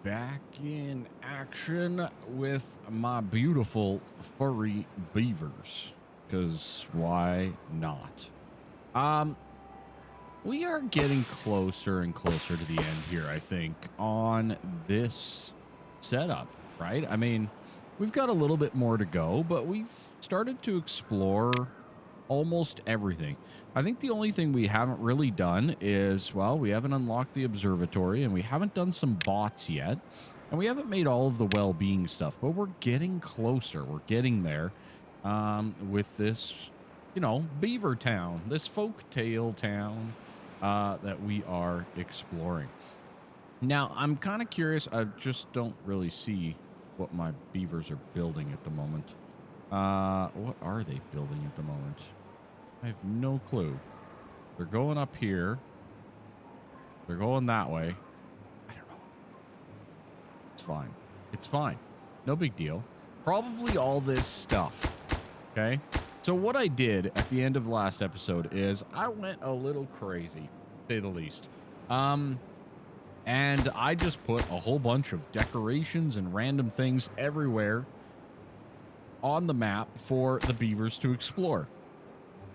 Back in action with my beautiful furry beavers. Because why not? Um, we are getting closer and closer to the end here, I think, on this setup, right? I mean, we've got a little bit more to go, but we've started to explore almost everything. I think the only thing we haven't really done is, well, we haven't unlocked the observatory and we haven't done some bots yet. And we haven't made all of the well-being stuff, but we're getting closer. We're getting there with this, beaver town, this folktale town that we are exploring. Now, I'm kind of curious. I just don't really see what my beavers are building at the moment. What are they building at the moment? I have no clue. They're going up here. They're going that way. I don't know. It's fine. It's fine. No big deal. Probably all this stuff. Okay. So what I did at the end of last episode is I went a little crazy, to say the least. And I just put a whole bunch of decorations and random things everywhere on the map for the beavers to explore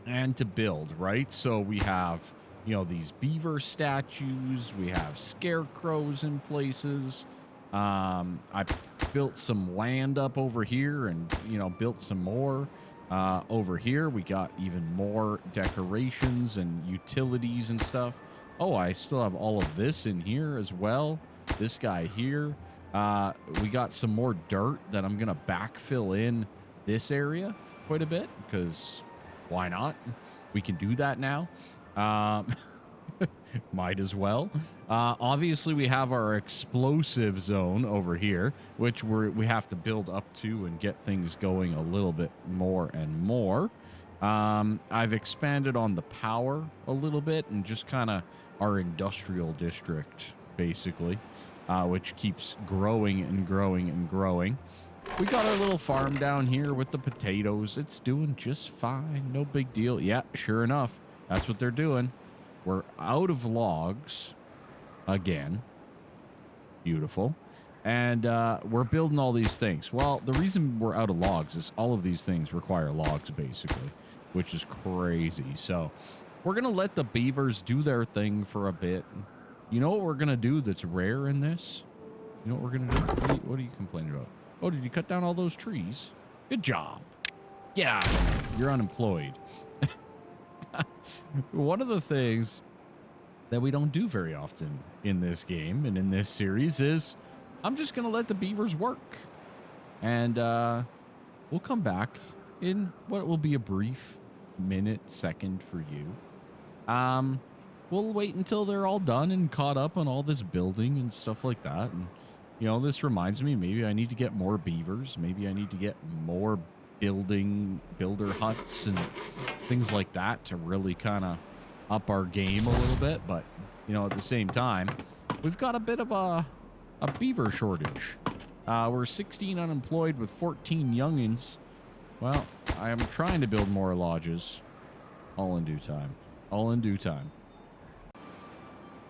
and to build, right? So we have, these beaver statues. We have scarecrows in places. I built some land up over here and, built some more. Over here, we got even more decorations and utilities and stuff. Oh, I still have all of this in here as well. This guy here. We got some more dirt that I'm going to backfill in this area quite a bit because why not? We can do that now. Might as well. Obviously, we have our explosive zone over here, which we have to build up to and get things going a little bit more and more. I've expanded on the power a little bit and just kind of our industrial district, basically, which keeps growing and growing and growing. We got our little farm down here with the potatoes. It's doing just fine. No big deal. Yeah, sure enough. That's what they're doing. We're out of logs again. Beautiful. And we're building all these things. Well, the reason we're out of logs is all of these things require logs, basically, which is crazy. So we're going to let the beavers do their thing for a bit. You know what we're going to do that's rare in this? You know what we're going to do? What are you complaining about? Oh, did you cut down all those trees? Good job. Yeah, you're unemployed. One of the things that we don't do very often in this game and in this series is I'm just going to let the beavers work. And we'll come back in what will be a brief second for you. We'll wait until they're all done and caught up on all this building and stuff like that. And, this reminds me, maybe I need to get more beavers. Maybe I need to get more builder huts and things like that to really kind of up our game a little bit. But, at the same time, we've got a bit of a beaver shortage. We're 16 unemployed with 14 youngins. Well, I am trying to build more lodges. All in due time. All in due time.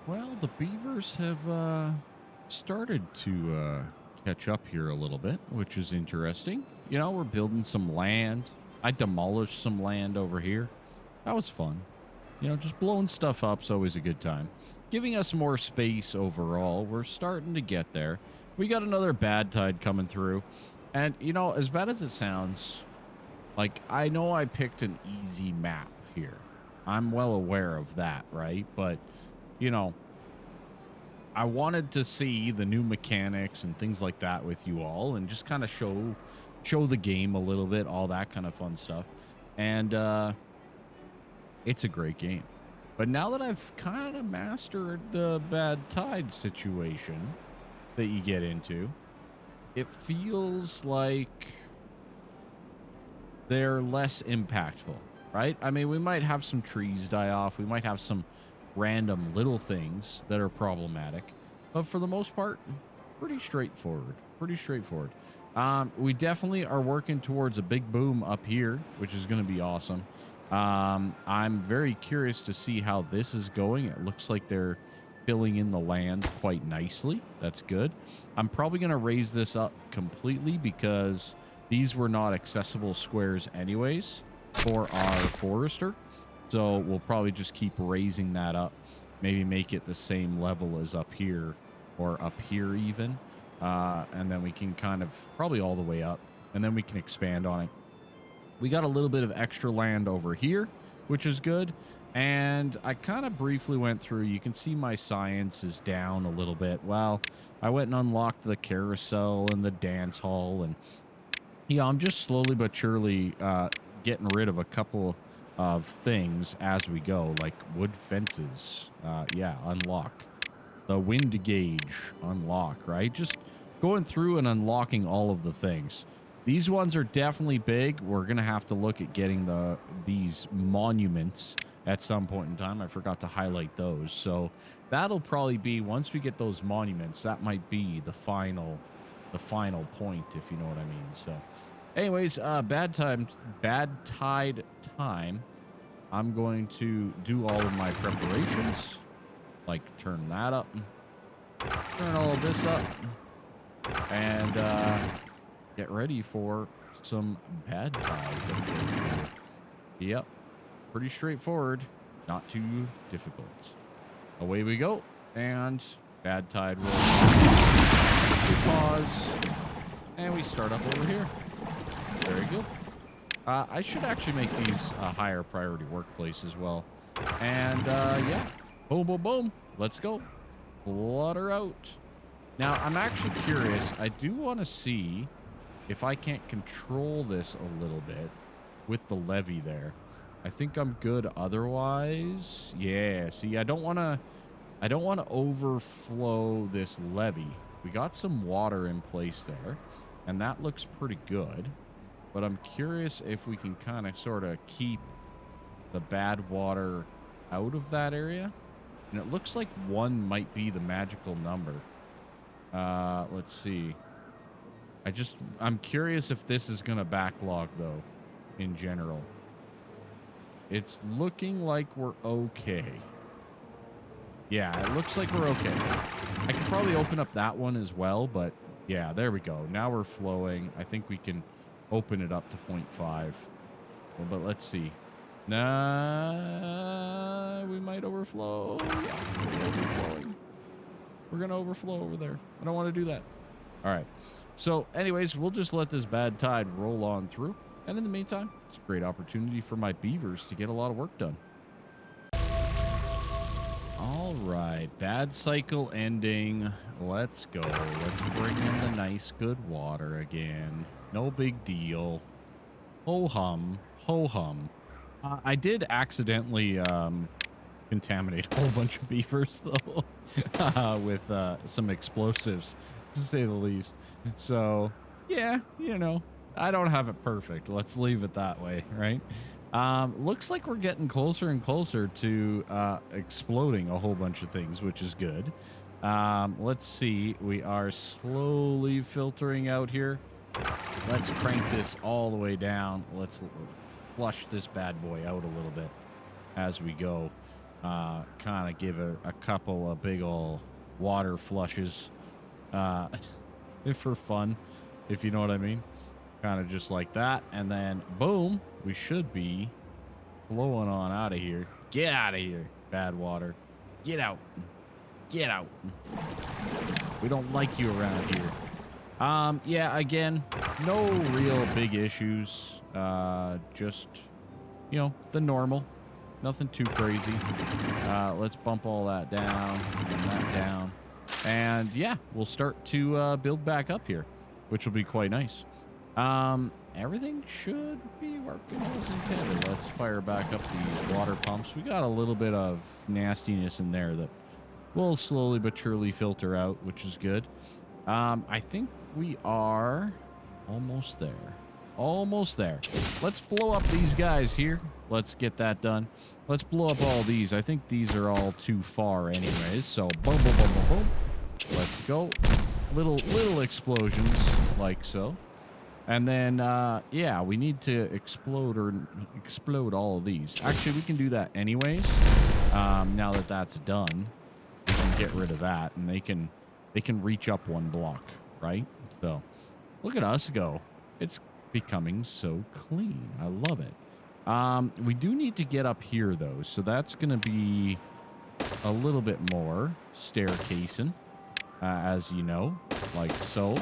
Well, the beavers have started to catch up here a little bit, which is interesting. We're building some land. I demolished some land over here. That was fun. Just blowing stuff up's always a good time. Giving us more space overall. We're starting to get there. We got another bad tide coming through. And, as bad as it sounds, like, I know I picked an easy map here. I'm well aware of that, right? But, I wanted to see the new mechanics and things like that with you all and just kind of show the game a little bit, all that kind of fun stuff. And it's a great game. But now that I've kind of mastered the bad tide situation that you get into, it feels like they're less impactful, right? I mean, we might have some trees die off. We might have some random little things that are problematic, but for the most part, pretty straightforward. We definitely are working towards a big boom up here, which is going to be awesome. I'm very curious to see how this is going. It looks like they're filling in the land quite nicely. That's good. I'm probably going to raise this up completely because these were not accessible squares anyways for our forester. So we'll probably just keep raising that up. Maybe make it the same level as up here or up here even. And then we can kind of probably all the way up. And then we can expand on it. We got a little bit of extra land over here, which is good. And I kind of briefly went through. You can see my science is down a little bit. Well, I went and unlocked the carousel and the dance hall. And, yeah, I'm just slowly but surely getting rid of a couple of things as we go, like wood fences. Yeah, unlock. The wind gauge, unlock, right? Just going through and unlocking all of the things. These ones are definitely big. We're going to have to look at getting these monuments at some point in time. I forgot to highlight those. So that'll probably be, once we get those monuments, that might be the final point, if you know what I mean. So anyways, bad tide time. I'm going to do all of my preparations, like turn that up, turn all of this up, and get ready for some bad tide. Yep, pretty straightforward, not too difficult. Away we go, and bad tide rolls. We pause, and we start up over here. Very good. I should actually make these a higher priority workplace as well. And yeah, boom, boom, boom. Let's go. Water out. Now, I'm actually curious. I do want to see if I can't control this a little bit with the levee there. I think I'm good otherwise. Yeah, see, I don't want to overflow this levee. We got some water in place there, and that looks pretty good. But I'm curious if we can kind of sort of keep the bad water out of that area. And it looks like 1 might be the magical number. Let's see. I'm curious if this is going to backlog, though, in general. It's looking like we're okay. Yeah, it looks like we're okay. I could probably open up that one as well, but yeah, there we go. Now we're flowing. I think we can open it up to 0.5. Well, but let's see. Nah, we might overflow. Yeah, we're overflowing. We're going to overflow over there. I don't want to do that. All right. So anyways, we'll just let this bad tide roll on through. And in the meantime, it's a great opportunity for my beavers to get a lot of work done. All right. Bad cycle ending. Let's go. Let's bring in the nice, good water again. No big deal. Ho-hum. Ho-hum. I did accidentally contaminate a whole bunch of beavers, though, with some explosives, to say the least. So, yeah, you know, I don't have it perfect. Let's leave it that way, right? Looks like we're getting closer and closer to exploding a whole bunch of things, which is good. Let's see. We are slowly filtering out here. Let's crank this all the way down. Let's flush this bad boy out a little bit as we go. Kind of give it a couple of big ol' water flushes for fun, if you know what I mean. Kind of just like that. And then, boom, we should be flowing on out of here. Get out of here, bad water. Get out. Get out. We don't like you around here. Yeah, again, no real big issues. Just, you know, the normal. Nothing too crazy. Let's bump all that down and that down. And yeah, we'll start to build back up here, which will be quite nice. Everything should be working as intended. Let's fire back up these water pumps. We got a little bit of nastiness in there that will slowly but surely filter out, which is good. I think we are almost there. Almost there. Let's blow up these guys here. Let's get that done. Let's blow up all these. I think these are all too far anyways. So boom, boom, boom, boom, boom. Let's go. Little explosions like so. And then, yeah, we need to explode all of these. Actually, we can do that anyways. Now that that's done, we can can get rid of that, and they can reach up one block, right? So look at us go. It's becoming so clean. I love it. We do need to get up here, though, so that's going to be a little bit more staircasing, as you know, like so.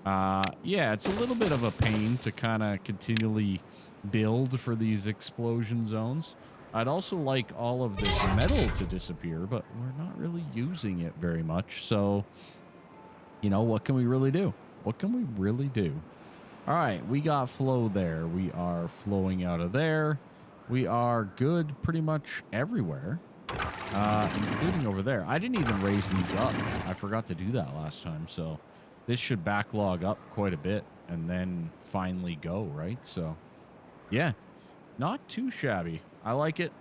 Yeah, it's a little bit of a pain to kind of continually build for these explosion zones. I'd also like all of this metal to disappear, but we're not really using it very much. So, you know, what can we really do? What can we really do? All right, we got flow there. We are flowing out of there. We are good pretty much everywhere, including over there. I didn't even raise these up. I forgot to do that last time. So this should backlog up quite a bit and then finally go, right? So, yeah, not too shabby. I like it.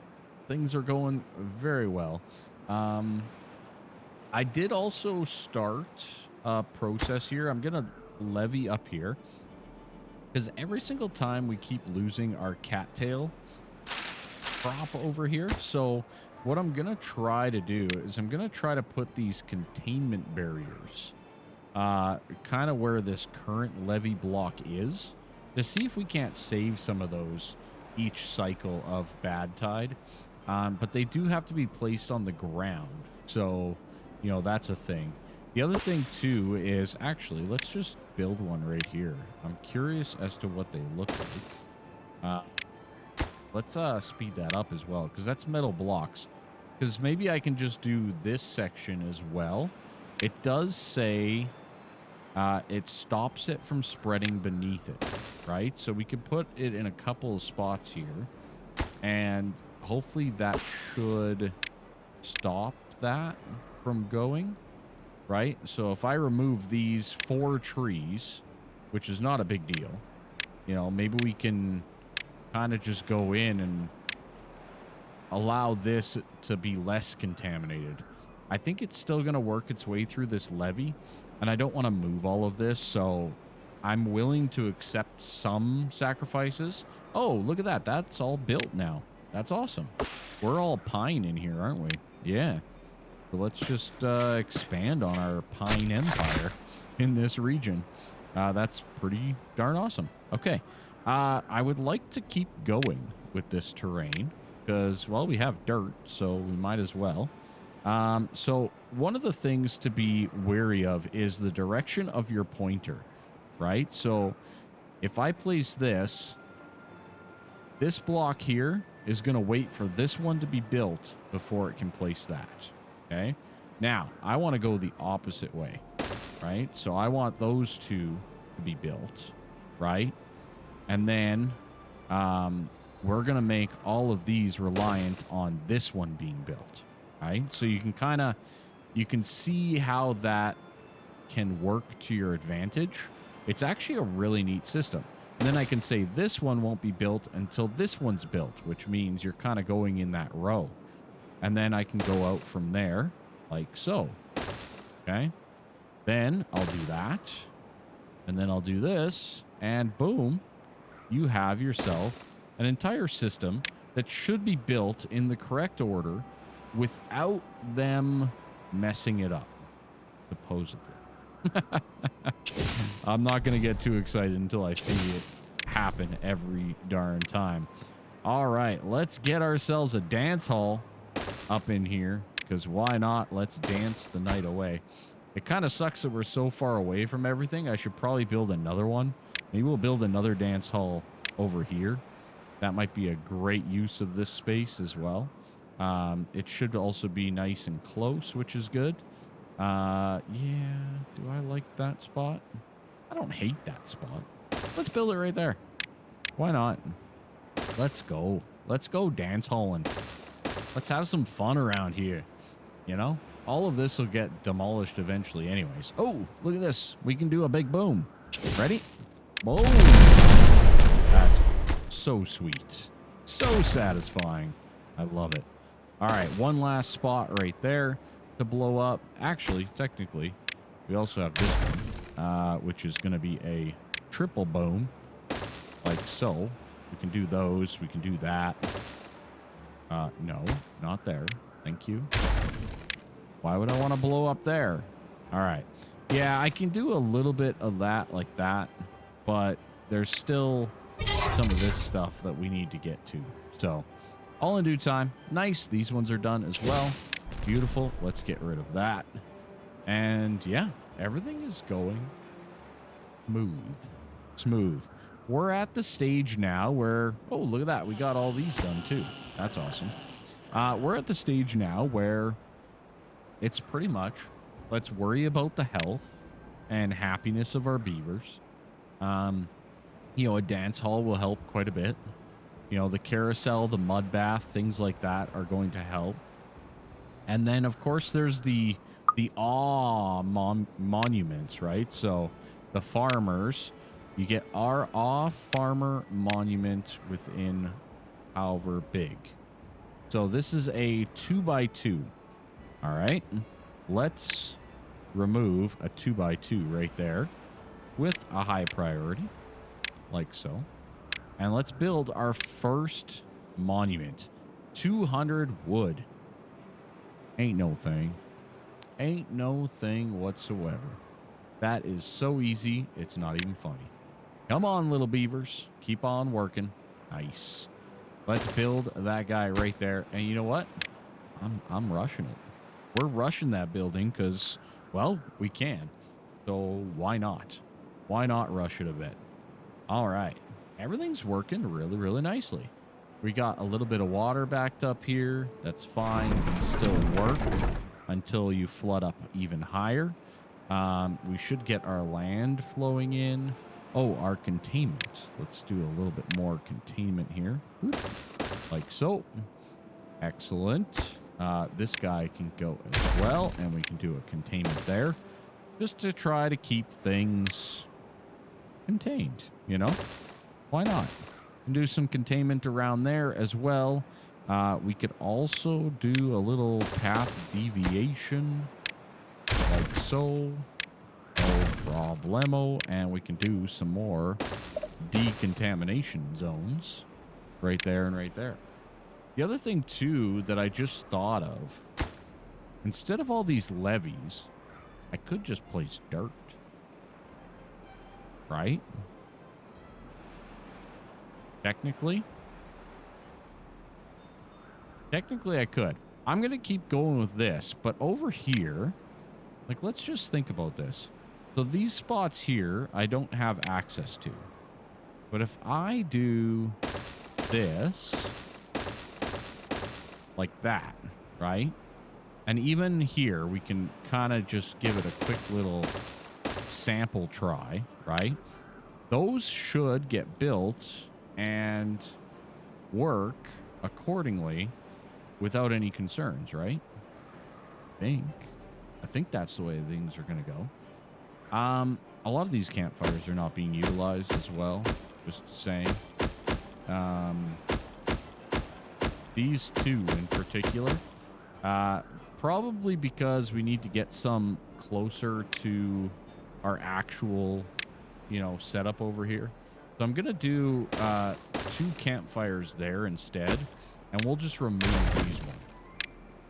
Things are going very well. I did also start a process here. I'm going to levy up here because every single time we keep losing our cattail crop over here. So what I'm going to try to do is I'm going to try to put these containment barriers kind of where this current levee block is to see if we can't save some of those each cycle of bad tide. But they do have to be placed on the ground. So, you know, that's a thing. The other thing, too, is actually, let's just build one right here. I'm curious as to what they look like. Let's speed that up as well, because that's metal blocks. Because maybe I can just do this section as well. It does say it stops it from spreading beneath it, right? So we could put it in a couple of spots here, and hopefully that should stop that from going, right? So if I remove these 4 trees, which is not a big deal, you know, maybe we can kind of just go in and allow this to be less contaminated. I think it's still going to work its way through this levee, and I don't want to move all of this, so I'm willing to accept some sacrifices. Oh, look at that. That's all built now. That's awesome. We're all pine in here, aren't we? Yeah. So let's just expand on our pine empire in this region. That's pretty darn awesome. Okay. I would like to keep going with this terrain because, well, we have dirt, so we might as well. So one of the things to be wary of is the direction of your pointer, right? So if I place this block here is going to wait for this one to be built before it can place that. Okay. Now I want to go the opposite way, right? So I want those two to be built, right? And then, we're going to make all of these reliant on this one being built, right? So you can see how that can work to your advantage. It's actually a really neat system. And then I can say this one won't be built until this one's built, which means you're kind of going in that row. And then I can go out from there like so. Okay. Then I'll do that. And then I'll do this. And boom, you have yourself an entire system that should be built in the correct order without them messing it up, supposedly. I'm not going to get too excited until I see it happen every darn time. All right, let's get ourselves a dance hall up in here, because why not? Let's dance the night away. It kind of sucks that we're so far away from everything. I should probably build another one. Maybe we'll build another dance hall over here. That might be a great use of this space as well. It should also be nice and close, which is good. Yeah, do I like that spot? I don't hate that spot. Let's build it right there. Why not? Let's go. Let's go dance halling. Let's have some fun around here. You know, all of this will get demolished eventually anyways. Oh, look at this. We can do a big boom. Ready? Boom. That's so sweet. So satisfying. I love it. All right, one last spot right there to blow up. Actually, technically, we also have this one, which is going to be a triple boom, like so. We can do those. We can do that. No, not there. Thank you. Why would I want to blow up there? All right. Yeah, I can do a little bit of that like that, but there's still some of this stuff that we need to get to. So all in due time. Nice. These ones are done as well. Beautiful. Let's get rid of that. And yeah, everything is going smooth. We're at the stage now where, oh, look at that. We got all these done too. That's awesome. We're at the stage now where it's pretty much, let's worry about the health and happiness of our beavers. You know, a dance hall will help quite a bit. You know, the carousel, the mud bath, things like that are going to help. And then, of course, there's the monuments, right? So the farmers, you get our awe farmer monument within however big. So this is a 2x2. All right. Let's remove a 2x2 right there with a high priority, like so. And let's build our first monument. 200 wood. Ain't no thing. Ain't no thing whatsoever. That is so easy, it's not even funny. Come on, little beavers. Keep on working. Nice. Let's build that guy right there. And you know what? I'm rushing it. We're rushing that building because, well, we can. So why not? Why not rush it a bit? All right. Everything's working really, really nicely. We got a little bit of water backed up here. That's fine. It still work until you flood up even higher. We should get our land flowing in. Oh, our containment. Let's do a little bit more containment here. Oop. Like so. Excellent. This guy can go as well, and we can do a containment there just to try to keep things contained, you know? Why not? And do some containment around there as well. We could also do a little path deviation like so. No problemo. And we can do some more decontamination zones right there and right there. The other thing, too, that I just thought of, instead of all these levees, I could just place dirt. Right? Technically, I could. I'm going to keep going with this, but over here, like, let's just think about this. So these spots here, I don't have access to. But if I do this, like that, right? And even here, we can kind of just give it a quick little sample try, right? Those should get built and work accordingly without any concerns, right? I think that's the way things are going to go. A lot of these campfires are not being utilized as well. Just saying. These two in particular, probably because we need to get some closer to our actual, you know, setup over here. So I'm going to do 2 campfires there instead, and we'll just remove these ones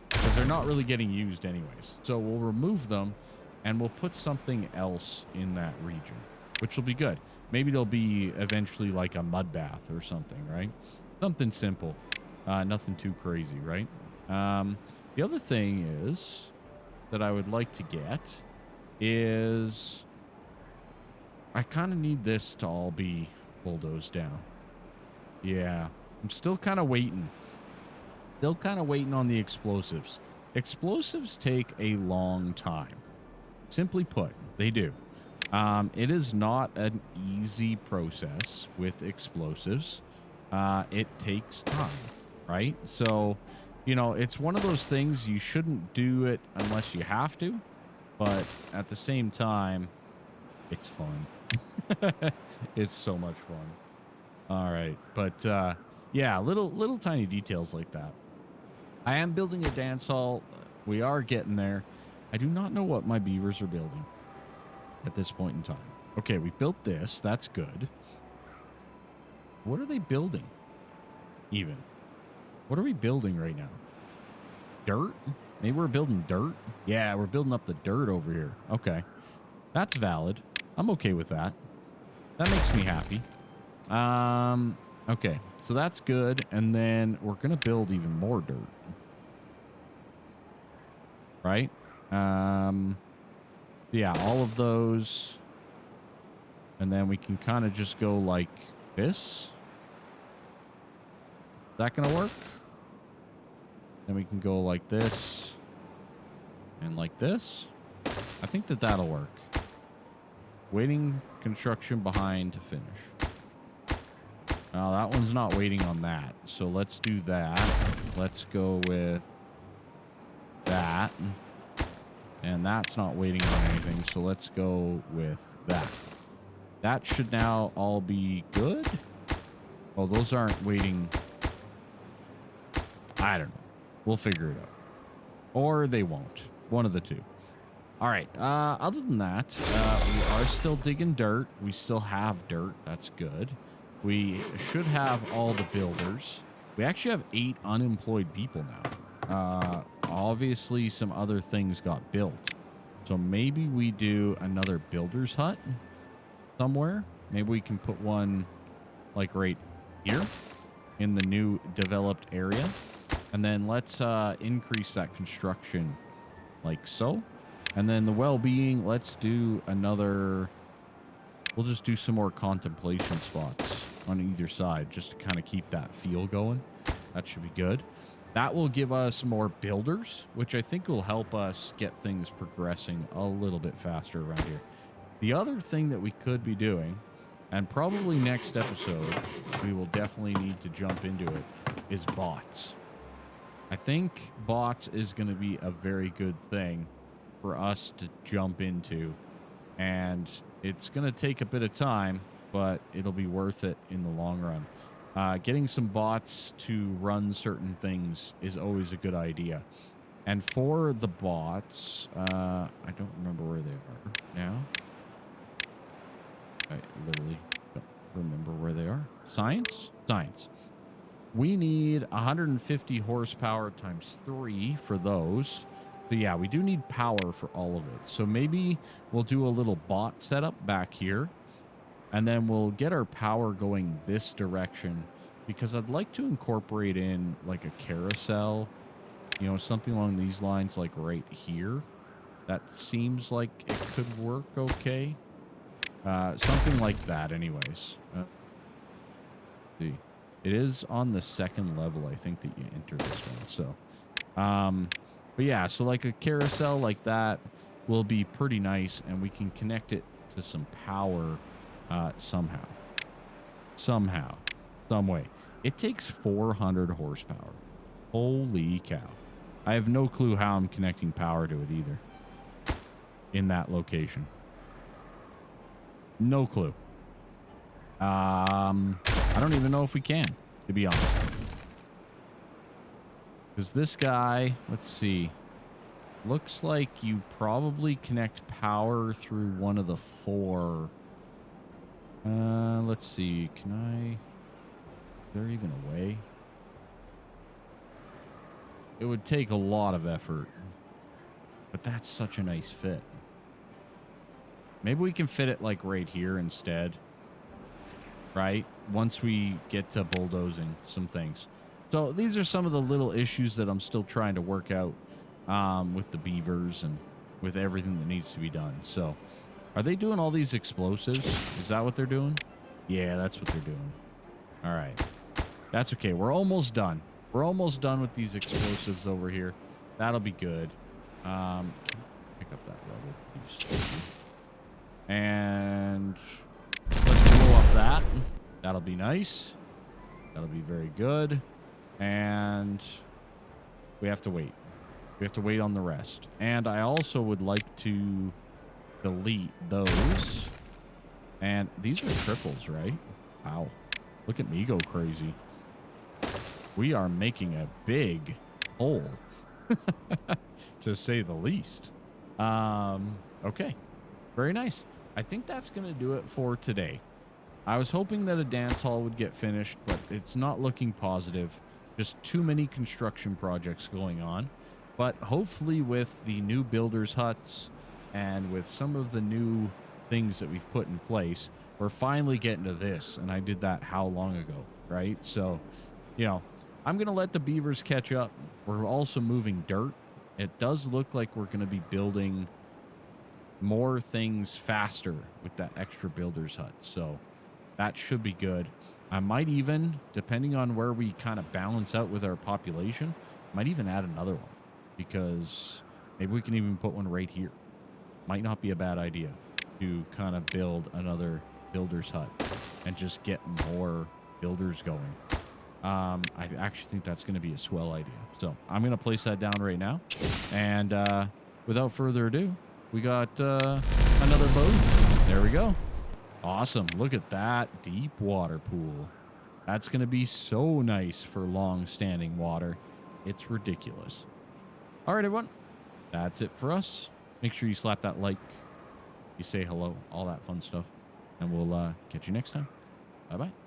because they're not really getting used anyways. So we'll remove them, and we'll put something else in that region, which will be good. Maybe there'll be eventually like a mud bath or something, right? Something simple. Nothing too crazy, right? The other thing is that I would like to get is I kind of need this to all be bulldozed down. Yeah, I'm still kind of waiting. Still kind of waiting on the explosives. Explosives take a long time. Simply put, they do. It is not an easy process with explosives. It takes time. Right? So, you know, it's one of those things you shouldn't do it unless you have to, but at the same time, it's fun. It's so much fun. All right. But, yeah, little tiny details like that. I am building a dance hall. We are getting there. I do not know what my beavers are building at this point in time. Okay, we built this. That's good. What are they building? Even. What are we building right now? Dirt? Maybe we're building dirt. Yeah, we're building up the dirt over here. Okay. That's valid. I'm okay with that. That makes me happy. Okay. So that's good. And then we're going to build even more dirt. Right? Yeah, all of those. And then we can kind of just go like this. Is that going to work? Then we can go like this. And like this. I think that that'll work. Waiting construction behind to finish. Now that one's not waiting on that. So let's do that. Let's go with that. And that's not waiting on anything. So let's go with that. That should now all be good. Oh, those aren't waiting. I don't know. We'll figure it out. Or they won't. One of the two. All right. Other than that, we are still digging dirt. We still have dirt. That's good. We should have all the builders. We actually have 8 unemployed people now. Obviously, some other things got built. So maybe we do another builder's hut somewhere. Maybe we can put one like right here in the new developed area. And then let's increase that construction like so. And then the well-being, let's do another... We'll just do some more contemplation spots on either side just to kind of keep that feel going. That should be good. That will give us more builders, which I think will help us get things progressing a little bit faster around here. The other thing that we could be doing, and probably next episode, we will definitely need to jump into it, is bots. I think bots is going to be a very good thing for us to jump into, and it's going to take a bit of time, but it'll be worth it in the long run. Getting some bots to run certain things is always a good idea. And for the bots, I don't remember where they are now. I literally don't remember where they are. Science? Science. We need 150 horsepower times 3 for those. So yeah, we do need power for all of it. So maybe we'll do a little bot setup back here. And then we'll get our power going this direction, because I'd like to incorporate in like a carousel, you know, something along these lines, like right here. That seems like it could work okay. Something like that anyways. See, it is on the 2nd level, I think, that you enter this one. So, but yeah, so like a carousel like that will be pretty nice, and we can connect it to some power somehow, some way. It takes 400 horsepower. Holy cow. I have no clue how I'm connecting power to it either in that location. No clue. I don't even know if we can, to be honest. Because this guy, let's see, looks like you probably connect power through one of the 4. Let's see. Can I... Is there even a way? It would take a lot of effort. But that's such a nice fit. Maybe we can fit it like right here instead. Right? Once we get to bulldozing some things. So these are some of the little issues that I'm still trying to work out with the beavers and with everything that needs to be done. So... Are they doing all these explosives? Is that what they're doing? Yeah, that's what they're doing. All right. That's okay. We're almost done. We're almost done with these explosives over here. That'll be good. Pick up that rubble, please. And let's blow up that. That'll be nice. That'll be very good. And we have to wait. We have to wait on the rest. And I also would like to... delete those. And these are triples, right? Wow. Look at me go crazy. We are making a big hole. To say the least. Okay. Very nice. I think that's going to do it for today. I was hoping that a dance hall would get finished, but it's not looking positive. Just too many construction projects going on. But hopefully with the new builders huts and with some of the new things that we've put in place, we're finally getting to this. And I did that how long ago, right? So, you know, I'm going to let the beavers catch up. We're also moving dirt. It does look like we're going to be building more things faster with that extra builder's hut. So that should be good. I might even, depending on where we kind of balance out with our population, might even add another one, because maybe we can even put one right here. Might not be a bad idea to kind of build another builder's hut and just get more builders going. I actually think that's going to be a swell idea. So I'm going to place that down right now. And without further ado, we got another boat. There we go. Awesome. Look at that deep water pool. That's going to be so nice for long-standing water. It's ridiculous. All right, everyone. That's it for us. Make sure you slap that like. You say hello, all that fun stuff. And we'll catch you next time. Bye-bye.